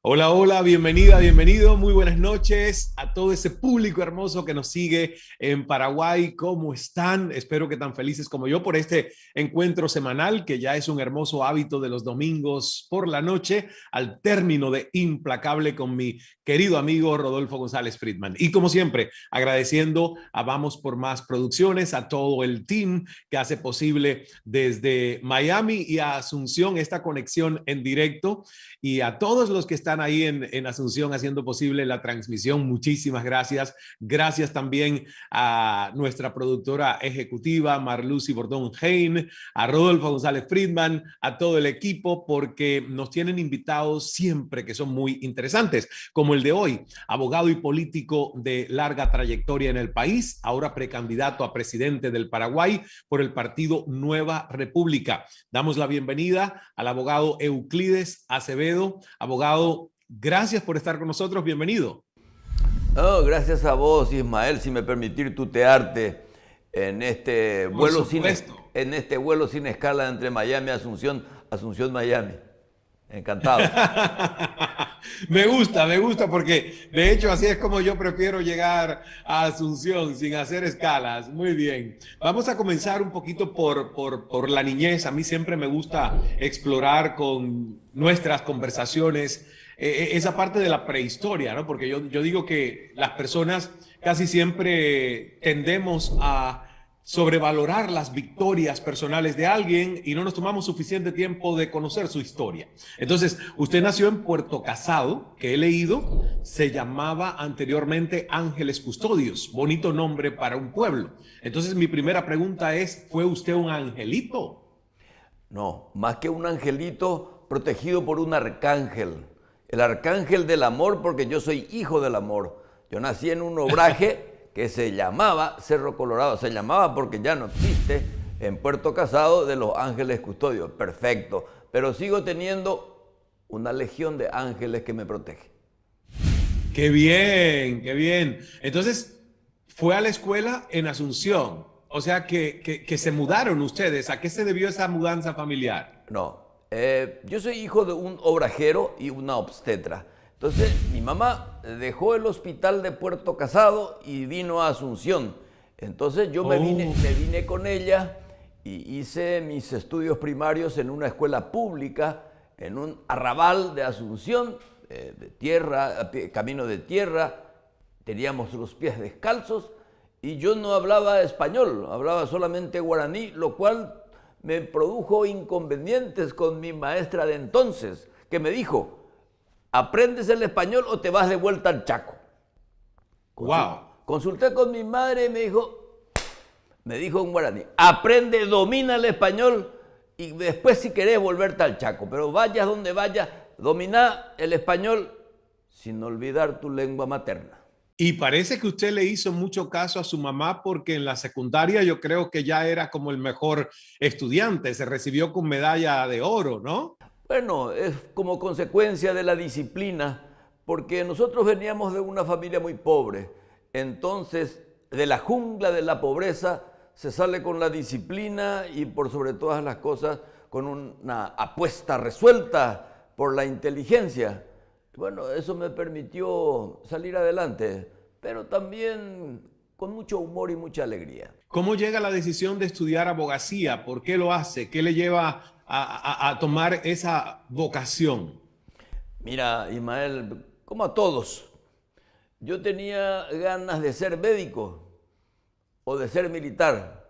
Hola, hola, bienvenida, bienvenido, muy buenas noches a todo ese público hermoso que nos sigue en Paraguay. ¿Cómo están? Espero que tan felices como yo por este encuentro semanal, que ya es un hermoso hábito de los domingos por la noche, al término de Implacable con mi querido amigo Rodolfo González Friedman. Y como siempre, agradeciendo a Vamos por Más Producciones, a todo el team que hace posible desde Miami y a Asunción esta conexión en directo y a todos los que están ahí en Asunción haciendo posible la transmisión. Muchísimas gracias. Gracias también a nuestra productora ejecutiva, Marlucy Bordón Hein, a Rodolfo González Friedman, a todo el equipo, porque nos tienen invitados siempre que son muy interesantes, como el de hoy, abogado y político de larga trayectoria en el país, ahora precandidato a presidente del Paraguay por el partido Nueva República. Damos la bienvenida al abogado Euclides Acevedo. Abogado, gracias por estar con nosotros. Bienvenido. Oh, gracias a vos, Ismael, si me permitir tutearte en este Por vuelo sin, supuesto. en este vuelo sin escala entre Miami y Asunción, Asunción, Miami. Encantado. Me gusta porque de hecho así es como yo prefiero llegar a Asunción sin hacer escalas. Muy bien. Vamos a comenzar un poquito por la niñez. A mí siempre me gusta explorar con nuestras conversaciones esa parte de la prehistoria, ¿no? Porque yo digo que las personas casi siempre tendemos a sobrevalorar las victorias personales de alguien y no nos tomamos suficiente tiempo de conocer su historia. Entonces, usted nació en Puerto Casado, que he leído, se llamaba anteriormente Ángeles Custodios, bonito nombre para un pueblo. Entonces, mi primera pregunta es, ¿fue usted un angelito? No, más que un angelito protegido por un arcángel. El arcángel del amor, porque yo soy hijo del amor. Yo nací en un obraje que se llamaba Cerro Colorado. Se llamaba porque ya no existe en Puerto Casado de los Ángeles Custodios. Perfecto. Pero sigo teniendo una legión de ángeles que me protege. Qué bien, qué bien. Entonces, fue a la escuela en Asunción. O sea, que se mudaron ustedes. ¿A qué se debió esa mudanza familiar? No, yo soy hijo de un obrajero y una obstetra. Entonces, mi mamá dejó el hospital de Puerto Casado y vino a Asunción. Entonces, yo Oh, me vine con ella y hice mis estudios primarios en una escuela pública, en un arrabal de Asunción, de tierra, camino de tierra. Teníamos los pies descalzos y yo no hablaba español, hablaba solamente guaraní, lo cual me produjo inconvenientes con mi maestra de entonces, que me dijo, ¿aprendes el español o te vas de vuelta al Chaco? wow. Consulté con mi madre y me dijo en guaraní, aprende, domina el español y después si querés volverte al Chaco, pero vayas donde vayas, domina el español sin olvidar tu lengua materna. Y parece que usted le hizo mucho caso a su mamá porque en la secundaria yo creo que ya era como el mejor estudiante, se recibió con medalla de oro, ¿no? Bueno, es como consecuencia de la disciplina, porque nosotros veníamos de una familia muy pobre. Entonces, de la jungla de la pobreza se sale con la disciplina y por sobre todas las cosas con una apuesta resuelta por la inteligencia. Bueno, eso me permitió salir adelante, pero también con mucho humor y mucha alegría. ¿Cómo llega la decisión de estudiar abogacía? ¿Por qué lo hace? ¿Qué le lleva a tomar esa vocación? Mira, Ismael, como a todos, yo tenía ganas de ser médico o de ser militar.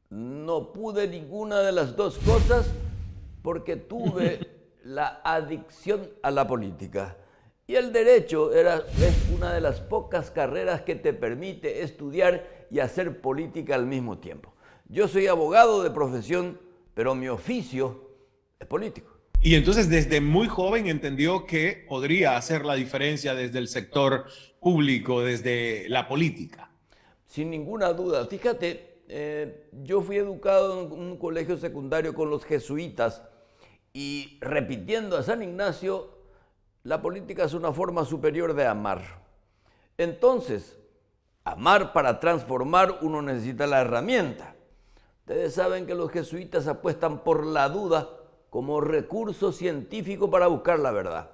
No pude ninguna de las dos cosas porque tuve la adicción a la política. Y el derecho es una de las pocas carreras que te permite estudiar y hacer política al mismo tiempo. Yo soy abogado de profesión, pero mi oficio es político. Y entonces desde muy joven entendió que podría hacer la diferencia desde el sector público, desde la política. Sin ninguna duda. Fíjate, yo fui educado en un colegio secundario con los jesuitas y repitiendo a San Ignacio, la política es una forma superior de amar. Entonces, amar para transformar uno necesita la herramienta. Ustedes saben que los jesuitas apuestan por la duda como recurso científico para buscar la verdad.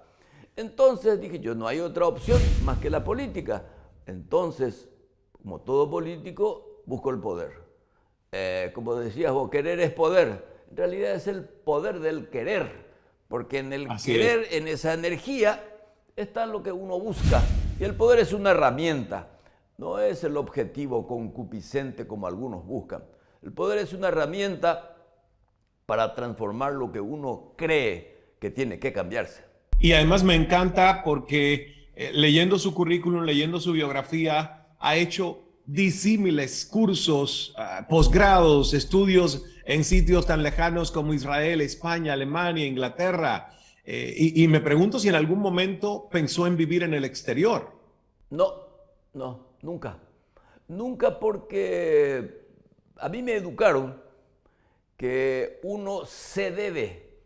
Entonces dije yo, no hay otra opción más que la política. Entonces, como todo político, busco el poder. Como decías vos, querer es poder. En realidad es el poder del querer, porque en el Así querer, es. en esa energía, está lo que uno busca. Y el poder es una herramienta, no es el objetivo concupiscente como algunos buscan. El poder es una herramienta para transformar lo que uno cree que tiene que cambiarse. Y además me encanta porque leyendo su currículum, leyendo su biografía, ha hecho disímiles cursos, posgrados, estudios en sitios tan lejanos como Israel, España, Alemania, Inglaterra. Y me pregunto si en algún momento pensó en vivir en el exterior. No, no, nunca. Nunca porque a mí me educaron que uno se debe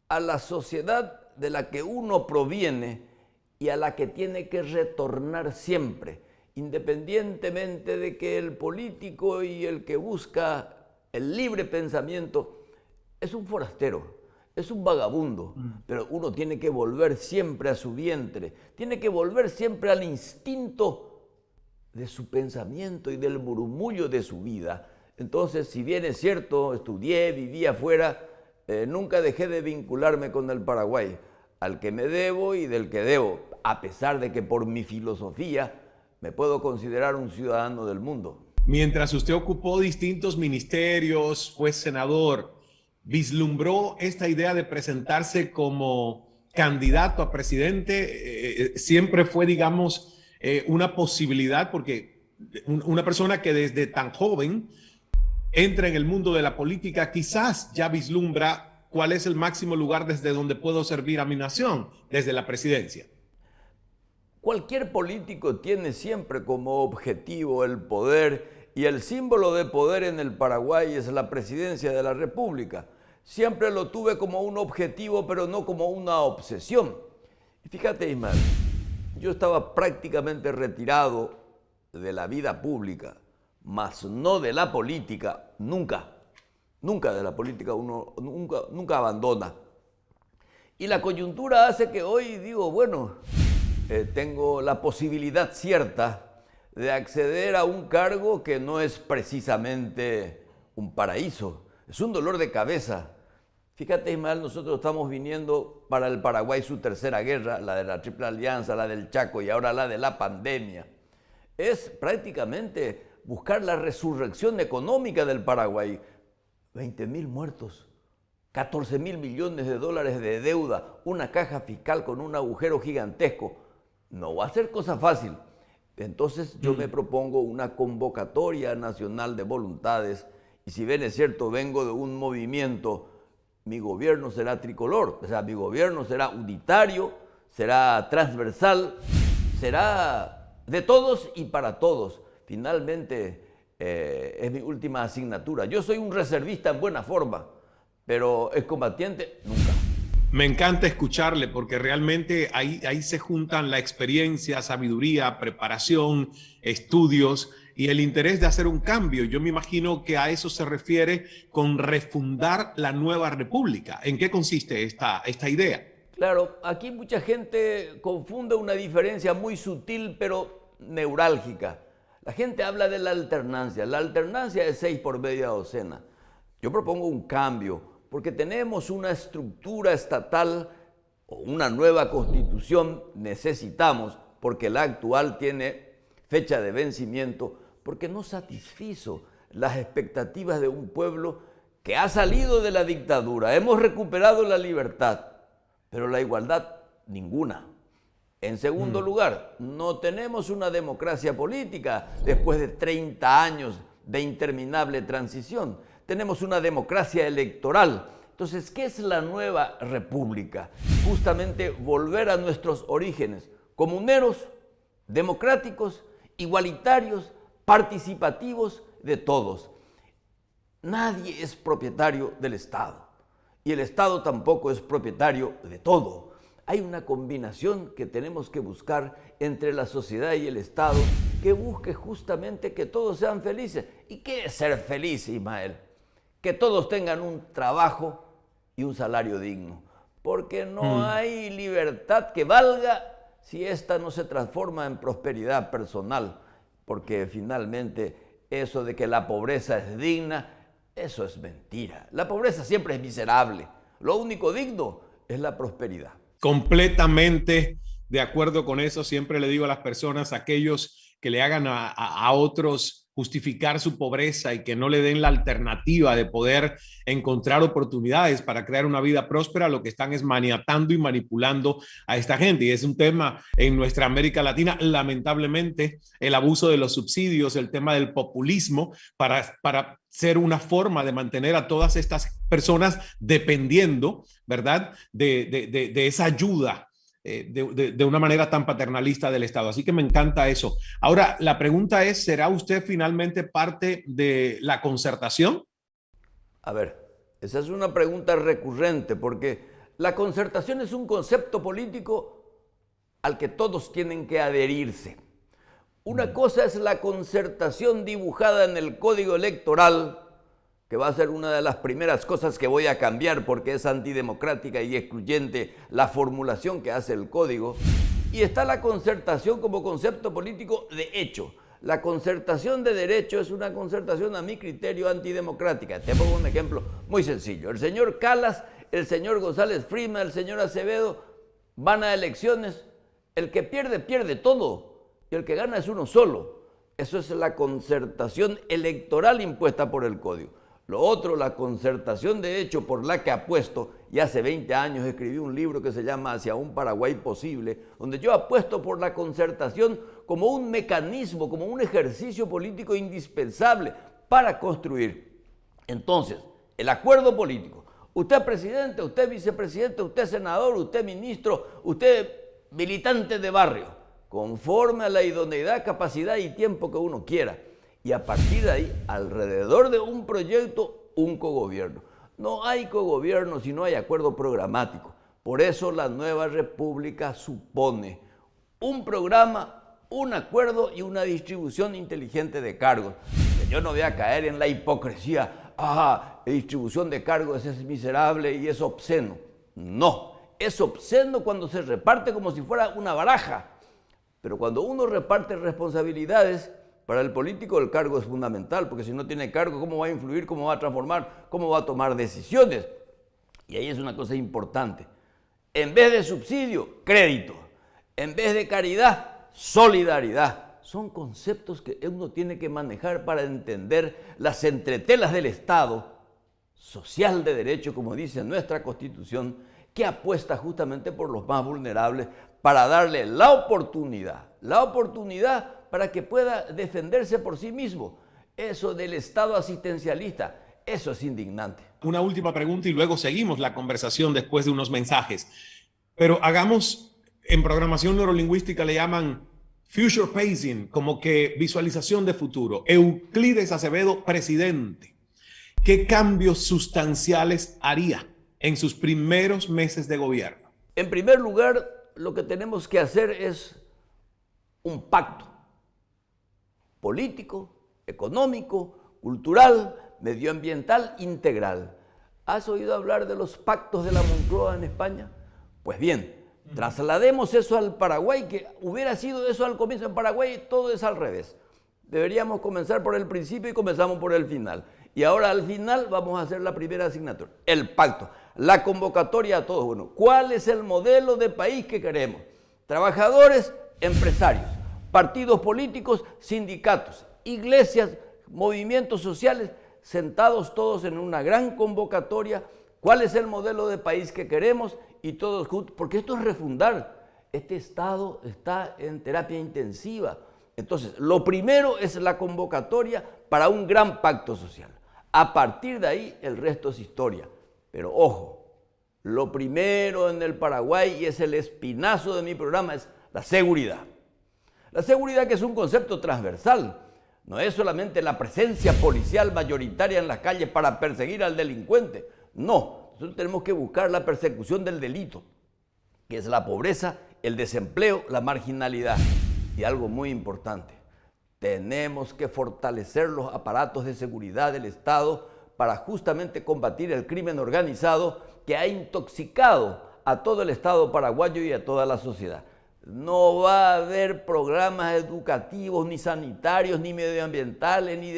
a la sociedad de la que uno proviene y a la que tiene que retornar siempre, independientemente de que el político y el que busca el libre pensamiento es un forastero, es un vagabundo, pero uno tiene que volver siempre a su vientre, tiene que volver siempre al instinto de su pensamiento y del murmullo de su vida. Entonces, si bien es cierto, estudié, viví afuera, nunca dejé de vincularme con el Paraguay, al que me debo y del que debo, a pesar de que por mi filosofía me puedo considerar un ciudadano del mundo. Mientras usted ocupó distintos ministerios, fue senador, vislumbró esta idea de presentarse como candidato a presidente. Siempre fue, digamos, una posibilidad porque una persona que desde tan joven entra en el mundo de la política, quizás ya vislumbra cuál es el máximo lugar desde donde puedo servir a mi nación, desde la presidencia. Cualquier político tiene siempre como objetivo el poder y el símbolo de poder en el Paraguay es la presidencia de la República. Siempre lo tuve como un objetivo, pero no como una obsesión. Y fíjate, Ismael, yo estaba prácticamente retirado de la vida pública, mas no de la política, nunca. Nunca de la política uno nunca abandona. Y la coyuntura hace que hoy digo, bueno, tengo la posibilidad cierta de acceder a un cargo que no es precisamente un paraíso, es un dolor de cabeza. Fíjate, Ismael, nosotros estamos viniendo para el Paraguay su tercera guerra, la de la Triple Alianza, la del Chaco y ahora la de la pandemia. Es prácticamente buscar la resurrección económica del Paraguay. 20.000 muertos, 14.000 millones de dólares de deuda, una caja fiscal con un agujero gigantesco. No va a ser cosa fácil. Entonces yo me propongo una convocatoria nacional de voluntades y si bien es cierto, vengo de un movimiento, mi gobierno será tricolor, o sea, mi gobierno será unitario, será transversal, será de todos y para todos. Finalmente es mi última asignatura. Yo soy un reservista en buena forma, pero excombatiente nunca. Me encanta escucharle porque realmente ahí se juntan la experiencia, sabiduría, preparación, estudios y el interés de hacer un cambio. Yo me imagino que a eso se refiere con refundar la nueva república. ¿En qué consiste esta idea? Claro, aquí mucha gente confunde una diferencia muy sutil pero neurálgica. La gente habla de la alternancia. La alternancia es 6 por media docena. Yo propongo un cambio, porque tenemos una estructura estatal o una nueva constitución, necesitamos, porque la actual tiene fecha de vencimiento, porque no satisfizo las expectativas de un pueblo que ha salido de la dictadura. Hemos recuperado la libertad, pero la igualdad ninguna. En segundo lugar, no tenemos una democracia política después de 30 años de interminable transición. Tenemos una democracia electoral. Entonces, ¿qué es la nueva república? Justamente volver a nuestros orígenes comuneros, democráticos, igualitarios, participativos de todos. Nadie es propietario del Estado y el Estado tampoco es propietario de todo. Hay una combinación que tenemos que buscar entre la sociedad y el Estado que busque justamente que todos sean felices. ¿Y qué es ser feliz, Ismael? Que todos tengan un trabajo y un salario digno. porque no hay libertad que valga si esta no se transforma en prosperidad personal, porque finalmente eso de que la pobreza es digna, eso es mentira. La pobreza siempre es miserable. Lo único digno es la prosperidad. Completamente de acuerdo con eso. Siempre le digo a las personas, aquellos que le hagan a otros justificar su pobreza y que no le den la alternativa de poder encontrar oportunidades para crear una vida próspera, lo que están es maniatando y manipulando a esta gente. Y es un tema en nuestra América Latina, lamentablemente, el abuso de los subsidios, el tema del populismo para ser una forma de mantener a todas estas personas dependiendo, ¿verdad?, de esa ayuda de una manera tan paternalista del Estado. Así que me encanta eso. Ahora, la pregunta es, ¿será usted finalmente parte de la concertación? A ver, esa es una pregunta recurrente porque la concertación es un concepto político al que todos tienen que adherirse. Una cosa es la concertación dibujada en el Código Electoral, que va a ser una de las primeras cosas que voy a cambiar porque es antidemocrática y excluyente la formulación que hace el código. Y está la concertación como concepto político de hecho. La concertación de derecho es una concertación a mi criterio antidemocrática. Te pongo un ejemplo muy sencillo. El señor Calas, el señor González Frima, el señor Acevedo van a elecciones. El que pierde, pierde todo. Y el que gana es uno solo. Eso es la concertación electoral impuesta por el código. Lo otro, la concertación de hecho por la que apuesto, y hace 20 años escribí un libro que se llama Hacia un Paraguay Posible, donde yo apuesto por la concertación como un mecanismo, como un ejercicio político indispensable para construir. Entonces, el acuerdo político, usted presidente, usted vicepresidente, usted senador, usted ministro, usted militante de barrio, conforme a la idoneidad, capacidad y tiempo que uno quiera. Y a partir de ahí, alrededor de un proyecto, un cogobierno. No hay cogobierno si no hay acuerdo programático. Por eso la nueva república supone un programa, un acuerdo y una distribución inteligente de cargos. Yo no voy a caer en la hipocresía. La distribución de cargos es miserable y es obsceno. No, es obsceno cuando se reparte como si fuera una baraja. Pero cuando uno reparte responsabilidades, para el político el cargo es fundamental, porque si no tiene cargo, ¿cómo va a influir? ¿Cómo va a transformar? ¿Cómo va a tomar decisiones? Y ahí es una cosa importante. En vez de subsidio, crédito. En vez de caridad, solidaridad. Son conceptos que uno tiene que manejar para entender las entretelas del Estado social de derecho, como dice nuestra Constitución, que apuesta justamente por los más vulnerables para darle la oportunidad para que pueda defenderse por sí mismo. Eso del Estado asistencialista, eso es indignante. Una última pregunta y luego seguimos la conversación después de unos mensajes. Pero hagamos, en programación neurolingüística le llaman future pacing, como que visualización de futuro. Euclides Acevedo, presidente, ¿qué cambios sustanciales haría en sus primeros meses de gobierno? En primer lugar, lo que tenemos que hacer es un pacto político, económico, cultural, medioambiental, integral. ¿Has oído hablar de los pactos de la Moncloa en España? Pues bien, traslademos eso al Paraguay, que hubiera sido eso al comienzo. En Paraguay todo es al revés. Deberíamos comenzar por el principio y comenzamos por el final. Y ahora al final vamos a hacer la primera asignatura, el pacto, la convocatoria a todos. Bueno, ¿cuál es el modelo de país que queremos? Trabajadores, empresarios, partidos políticos, sindicatos, iglesias, movimientos sociales, sentados todos en una gran convocatoria. ¿Cuál es el modelo de país que queremos? Y todos juntos, porque esto es refundar. Este Estado está en terapia intensiva. Entonces, lo primero es la convocatoria para un gran pacto social. A partir de ahí, el resto es historia. Pero ojo, lo primero en el Paraguay, y es el espinazo de mi programa, es la seguridad. La seguridad, que es un concepto transversal, no es solamente la presencia policial mayoritaria en las calles para perseguir al delincuente. No, nosotros tenemos que buscar la persecución del delito, que es la pobreza, el desempleo, la marginalidad. Y algo muy importante, tenemos que fortalecer los aparatos de seguridad del Estado para justamente combatir el crimen organizado que ha intoxicado a todo el Estado paraguayo y a toda la sociedad. No va a haber programas educativos, ni sanitarios, ni medioambientales, ni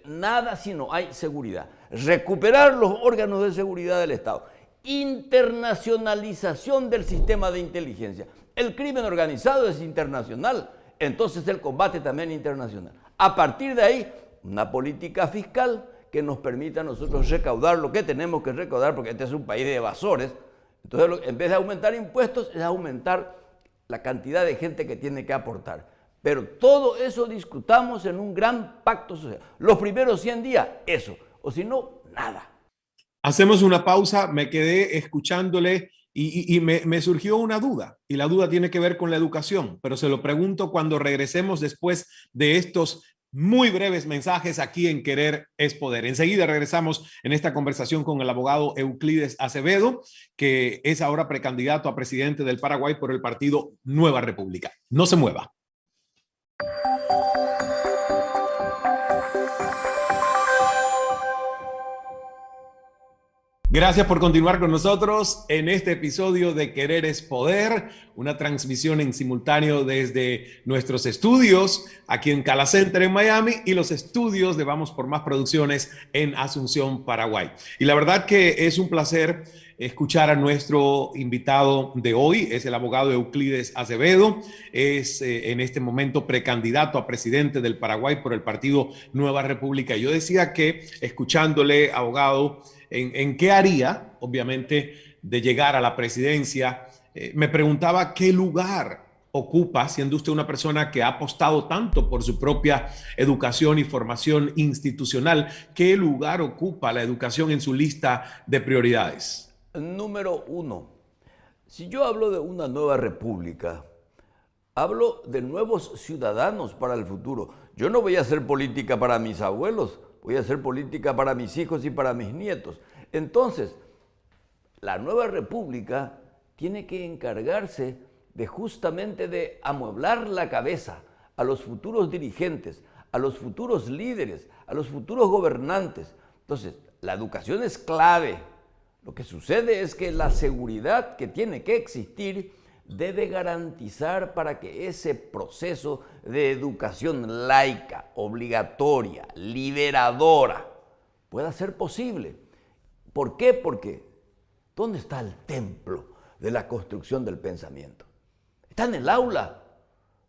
nada si no hay seguridad. Recuperar los órganos de seguridad del Estado. Internacionalización del sistema de inteligencia. El crimen organizado es internacional, entonces el combate también es internacional. A partir de ahí, una política fiscal que nos permita a nosotros recaudar lo que tenemos que recaudar, porque este es un país de evasores. Entonces, en vez de aumentar impuestos, es aumentar la cantidad de gente que tiene que aportar. Pero todo eso discutamos en un gran pacto social. Los primeros 100 días, eso. O si no, nada. Hacemos una pausa, me quedé escuchándole y me surgió una duda. Y la duda tiene que ver con la educación, pero se lo pregunto cuando regresemos después de estos muy breves mensajes aquí en Querer es Poder. Enseguida regresamos en esta conversación con el abogado Euclides Acevedo, que es ahora precandidato a presidente del Paraguay por el partido Nueva República. No se mueva. Gracias por continuar con nosotros en este episodio de Querer es Poder, una transmisión en simultáneo desde nuestros estudios aquí en Cala Center en Miami y los estudios de Vamos por Más Producciones en Asunción, Paraguay. Y la verdad que es un placer escuchar a nuestro invitado de hoy, es el abogado Euclides Acevedo, es en este momento precandidato a presidente del Paraguay por el partido Nueva República. Yo decía que escuchándole, abogado, en qué haría, obviamente, de llegar a la presidencia. Me preguntaba qué lugar ocupa, siendo usted una persona que ha apostado tanto por su propia educación y formación institucional, ¿qué lugar ocupa la educación en su lista de prioridades? Número 1. Si yo hablo de una nueva república, hablo de nuevos ciudadanos para el futuro. Yo no voy a hacer política para mis abuelos, voy a hacer política para mis hijos y para mis nietos. Entonces, la nueva república tiene que encargarse de justamente de amueblar la cabeza a los futuros dirigentes, a los futuros líderes, a los futuros gobernantes. Entonces, la educación es clave. Lo que sucede es que la seguridad que tiene que existir debe garantizar para que ese proceso de educación laica, obligatoria, liberadora, pueda ser posible. ¿Por qué? Porque ¿dónde está el templo de la construcción del pensamiento? Está en el aula,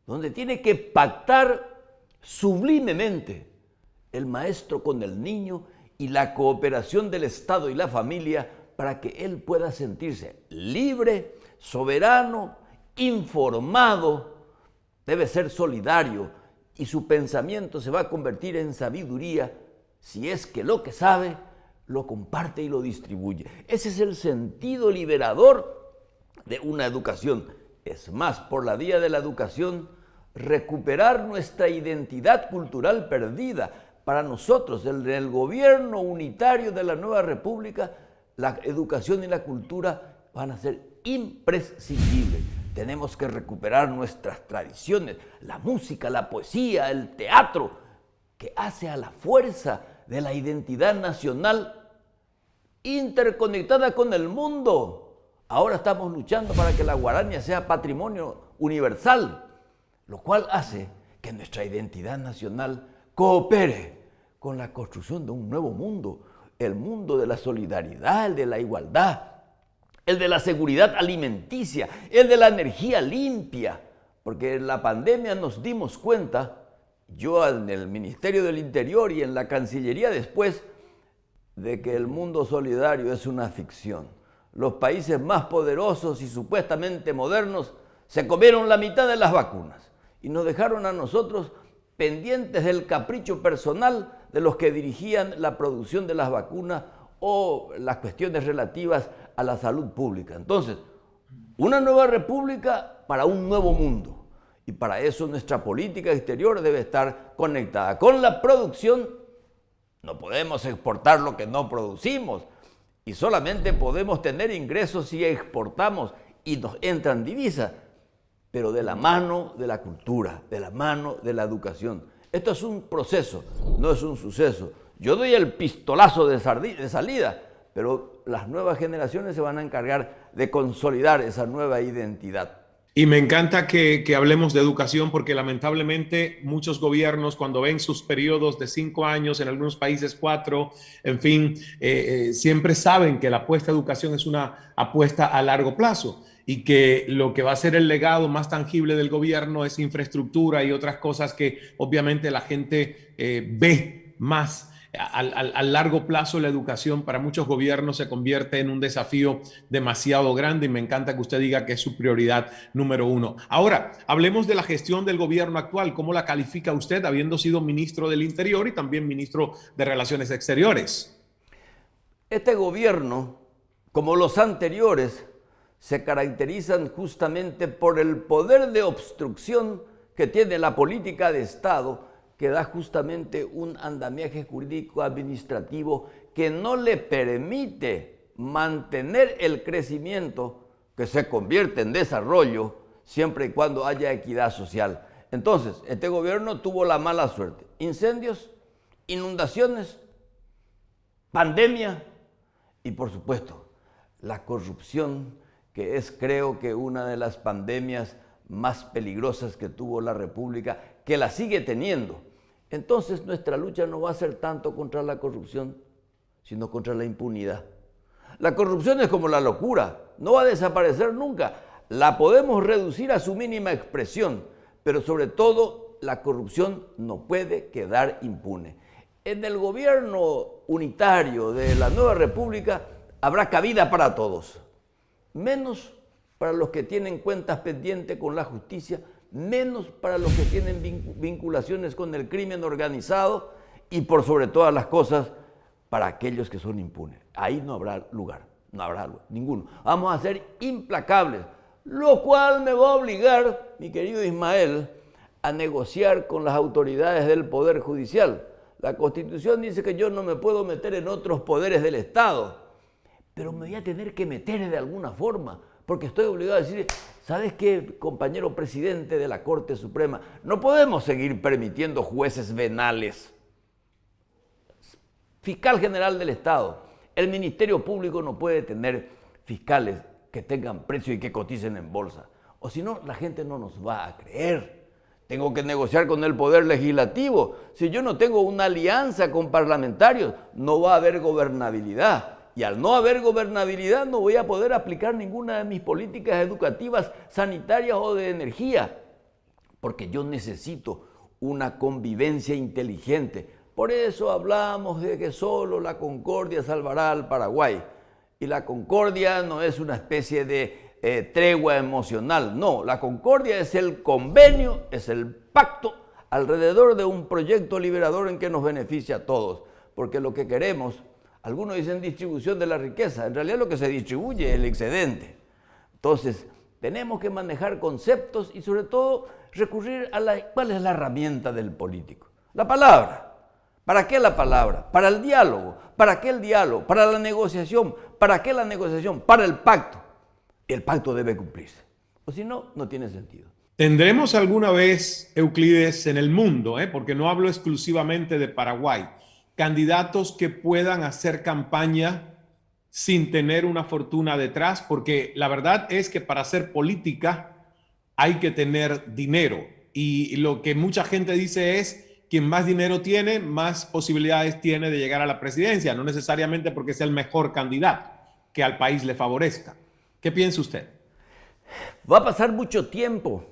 donde tiene que pactar sublimemente el maestro con el niño y la cooperación del Estado y la familia para que él pueda sentirse libre, soberano, informado, debe ser solidario y su pensamiento se va a convertir en sabiduría si es que lo que sabe lo comparte y lo distribuye. Ese es el sentido liberador de una educación. Es más, por la vía de la educación, recuperar nuestra identidad cultural perdida. Para nosotros, el gobierno unitario de la nueva república, la educación y la cultura van a ser imprescindibles. Tenemos que recuperar nuestras tradiciones, la música, la poesía, el teatro, que hace a la fuerza de la identidad nacional interconectada con el mundo. Ahora estamos luchando para que la guarania sea patrimonio universal, lo cual hace que nuestra identidad nacional coopere con la construcción de un nuevo mundo, el mundo de la solidaridad, el de la igualdad, el de la seguridad alimenticia, el de la energía limpia, porque en la pandemia nos dimos cuenta, yo en el Ministerio del Interior y en la Cancillería después, de que el mundo solidario es una ficción. Los países más poderosos y supuestamente modernos se comieron la mitad de las vacunas y nos dejaron a nosotros pendientes del capricho personal de los que dirigían la producción de las vacunas o las cuestiones relativas a la salud pública. Entonces, una nueva república para un nuevo mundo. Y para eso nuestra política exterior debe estar conectada con la producción. No podemos exportar lo que no producimos y solamente podemos tener ingresos si exportamos y nos entran divisas, pero de la mano de la cultura, de la mano de la educación. Esto es un proceso, no es un suceso. Yo doy el pistolazo de salida, pero las nuevas generaciones se van a encargar de consolidar esa nueva identidad. Y me encanta que hablemos de educación porque lamentablemente muchos gobiernos cuando ven sus periodos de 5 años, en algunos países 4, en fin, siempre saben que la apuesta a educación es una apuesta a largo plazo y que lo que va a ser el legado más tangible del gobierno es infraestructura y otras cosas que obviamente la gente ve más. A largo plazo la educación para muchos gobiernos se convierte en un desafío demasiado grande y me encanta que usted diga que es su prioridad número 1. Ahora, hablemos de la gestión del gobierno actual. ¿Cómo la califica usted habiendo sido ministro del Interior y también ministro de Relaciones Exteriores? Este gobierno, como los anteriores, se caracterizan justamente por el poder de obstrucción que tiene la política de Estado, que da justamente un andamiaje jurídico administrativo que no le permite mantener el crecimiento que se convierte en desarrollo siempre y cuando haya equidad social. Entonces, este gobierno tuvo la mala suerte. Incendios, inundaciones, pandemia y por supuesto la corrupción, que es creo que una de las pandemias más peligrosas que tuvo la República, que la sigue teniendo. Entonces nuestra lucha no va a ser tanto contra la corrupción, sino contra la impunidad. La corrupción es como la locura, no va a desaparecer nunca. La podemos reducir a su mínima expresión, pero sobre todo la corrupción no puede quedar impune. En el gobierno unitario de la nueva república habrá cabida para todos, menos para los que tienen cuentas pendientes con la justicia, menos para los que tienen vinculaciones con el crimen organizado y por sobre todas las cosas para aquellos que son impunes. Ahí no habrá lugar, no habrá lugar, ninguno. Vamos a ser implacables, lo cual me va a obligar, mi querido Ismael, a negociar con las autoridades del Poder Judicial. La Constitución dice que yo no me puedo meter en otros poderes del Estado, pero me voy a tener que meter de alguna forma, porque estoy obligado a decir, ¿sabes qué, compañero presidente de la Corte Suprema? No podemos seguir permitiendo jueces venales. Fiscal General del Estado, el Ministerio Público no puede tener fiscales que tengan precio y que coticen en bolsa, o si no, la gente no nos va a creer. Tengo que negociar con el Poder Legislativo. Si yo no tengo una alianza con parlamentarios, no va a haber gobernabilidad. Y al no haber gobernabilidad no voy a poder aplicar ninguna de mis políticas educativas, sanitarias o de energía, porque yo necesito una convivencia inteligente. Por eso hablamos de que solo la concordia salvará al Paraguay. Y la concordia no es una especie de tregua emocional, no, la concordia es el convenio, es el pacto alrededor de un proyecto liberador en que nos beneficia a todos, porque lo que queremos, algunos dicen distribución de la riqueza, en realidad lo que se distribuye es el excedente. Entonces, tenemos que manejar conceptos y sobre todo recurrir a ¿cuál es la herramienta del político? La palabra. ¿Para qué la palabra? Para el diálogo. ¿Para qué el diálogo? Para la negociación. ¿Para qué la negociación? Para el pacto. El pacto debe cumplirse. O si no, no tiene sentido. ¿Tendremos alguna vez, Euclides, en el mundo, porque no hablo exclusivamente de Paraguay, candidatos que puedan hacer campaña sin tener una fortuna detrás? Porque la verdad es que para hacer política hay que tener dinero. Y lo que mucha gente dice es, quien más dinero tiene, más posibilidades tiene de llegar a la presidencia, no necesariamente porque sea el mejor candidato que al país le favorezca. ¿Qué piensa usted? Va a pasar mucho tiempo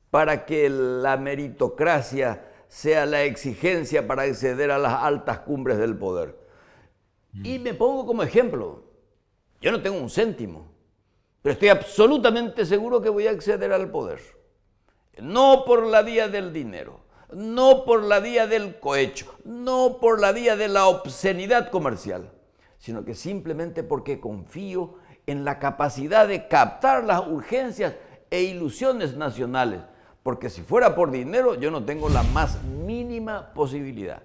para que la meritocracia sea la exigencia para acceder a las altas cumbres del poder. Y me pongo como ejemplo, yo no tengo un céntimo, pero estoy absolutamente seguro que voy a acceder al poder. No por la vía del dinero, no por la vía del cohecho, no por la vía de la obscenidad comercial, sino que simplemente porque confío en la capacidad de captar las urgencias e ilusiones nacionales, porque si fuera por dinero yo no tengo la más mínima posibilidad.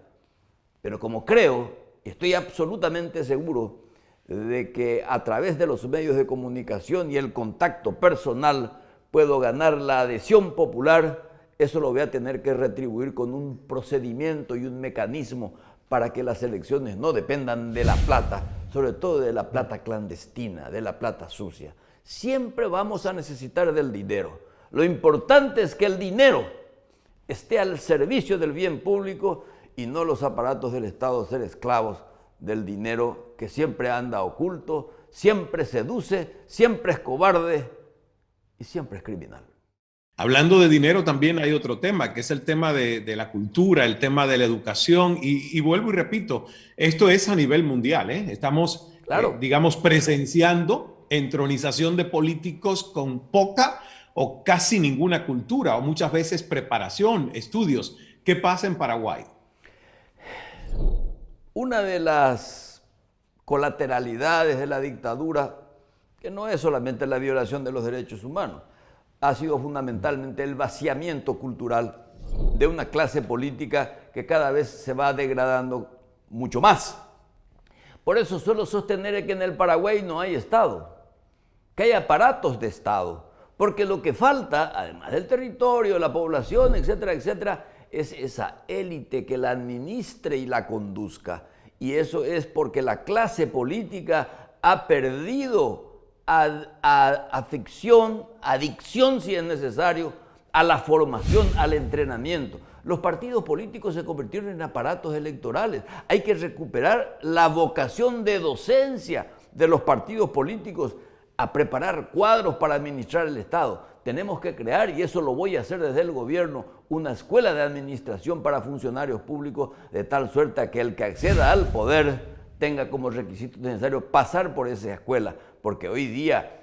Pero como creo, estoy absolutamente seguro de que a través de los medios de comunicación y el contacto personal puedo ganar la adhesión popular, eso lo voy a tener que retribuir con un procedimiento y un mecanismo para que las elecciones no dependan de la plata, sobre todo de la plata clandestina, de la plata sucia. Siempre vamos a necesitar del dinero. Lo importante es que el dinero esté al servicio del bien público y no los aparatos del Estado ser esclavos del dinero que siempre anda oculto, siempre seduce, siempre es cobarde y siempre es criminal. Hablando de dinero, también hay otro tema, que es el tema de la cultura, el tema de la educación. Y vuelvo y repito, esto es a nivel mundial, ¿eh? Estamos, Claro. digamos, presenciando entronización de políticos con poca o casi ninguna cultura, o muchas veces preparación, estudios. ¿Qué pasa en Paraguay? Una de las colateralidades de la dictadura, que no es solamente la violación de los derechos humanos, ha sido fundamentalmente el vaciamiento cultural de una clase política que cada vez se va degradando mucho más. Por eso suelo sostener que en el Paraguay no hay Estado, que hay aparatos de Estado, porque lo que falta, además del territorio, la población, etcétera, etcétera, es esa élite que la administre y la conduzca. Y eso es porque la clase política ha perdido adicción si es necesario, a la formación, al entrenamiento. Los partidos políticos se convirtieron en aparatos electorales. Hay que recuperar la vocación de docencia de los partidos políticos a preparar cuadros para administrar el Estado. Tenemos que crear, y eso lo voy a hacer desde el gobierno, una escuela de administración para funcionarios públicos, de tal suerte que el que acceda al poder tenga como requisito necesario pasar por esa escuela, porque hoy día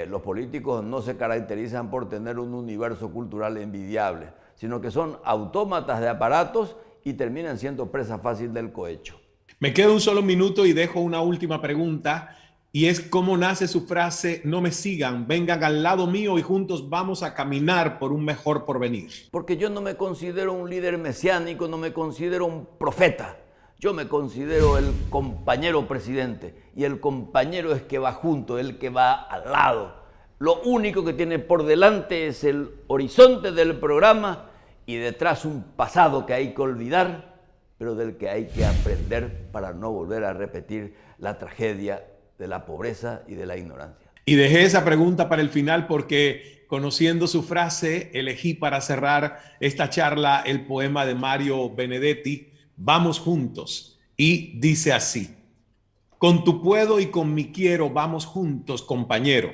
los políticos no se caracterizan por tener un universo cultural envidiable, sino que son autómatas de aparatos y terminan siendo presa fácil del cohecho. Me queda un solo minuto y dejo una última pregunta, y es cómo nace su frase: no me sigan, vengan al lado mío y juntos vamos a caminar por un mejor porvenir. Porque yo no me considero un líder mesiánico, no me considero un profeta. Yo me considero el compañero presidente, y el compañero es que va junto, el que va al lado. Lo único que tiene por delante es el horizonte del programa y detrás un pasado que hay que olvidar, pero del que hay que aprender para no volver a repetir la tragedia de la pobreza y de la ignorancia. Y dejé esa pregunta para el final porque, conociendo su frase, elegí para cerrar esta charla el poema de Mario Benedetti, Vamos juntos, y dice así: con tu puedo y con mi quiero vamos juntos, compañero.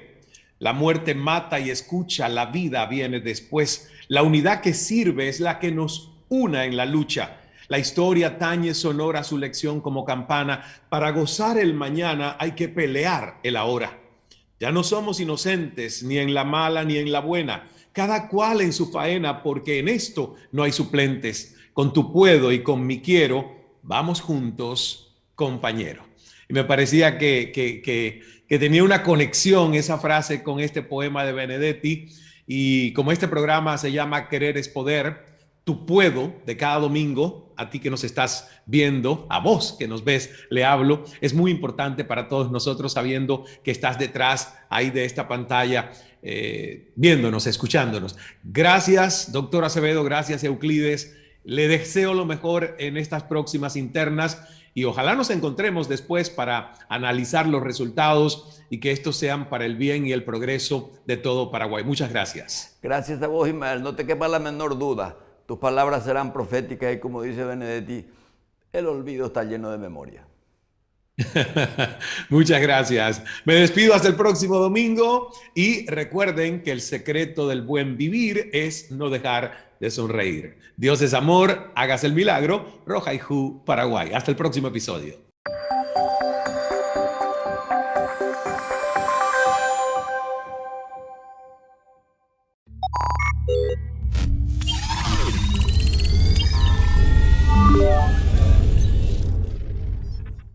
La muerte mata y escucha, la vida viene después. La unidad que sirve es la que nos una en la lucha. La historia tañe sonora su lección como campana. Para gozar el mañana hay que pelear el ahora. Ya no somos inocentes, ni en la mala ni en la buena. Cada cual en su faena, porque en esto no hay suplentes. Con tu puedo y con mi quiero, vamos juntos, compañero. Y me parecía que tenía una conexión esa frase con este poema de Benedetti. Y como este programa se llama Querer es Poder, tu puedo de cada domingo, a ti que nos estás viendo, a vos que nos ves, le hablo, es muy importante para todos nosotros, sabiendo que estás detrás ahí de esta pantalla, viéndonos, escuchándonos. Gracias, doctor Acevedo, gracias, Euclides. Le deseo lo mejor en estas próximas internas y ojalá nos encontremos después para analizar los resultados y que estos sean para el bien y el progreso de todo Paraguay. Muchas gracias. Gracias a vos, Ismael. No te quepa la menor duda. Tus palabras serán proféticas y, como dice Benedetti, el olvido está lleno de memoria. Muchas gracias. Me despido hasta el próximo domingo y recuerden que el secreto del buen vivir es no dejar de sonreír. Dios es amor, hágase el milagro. Roja y Ju, Paraguay. Hasta el próximo episodio.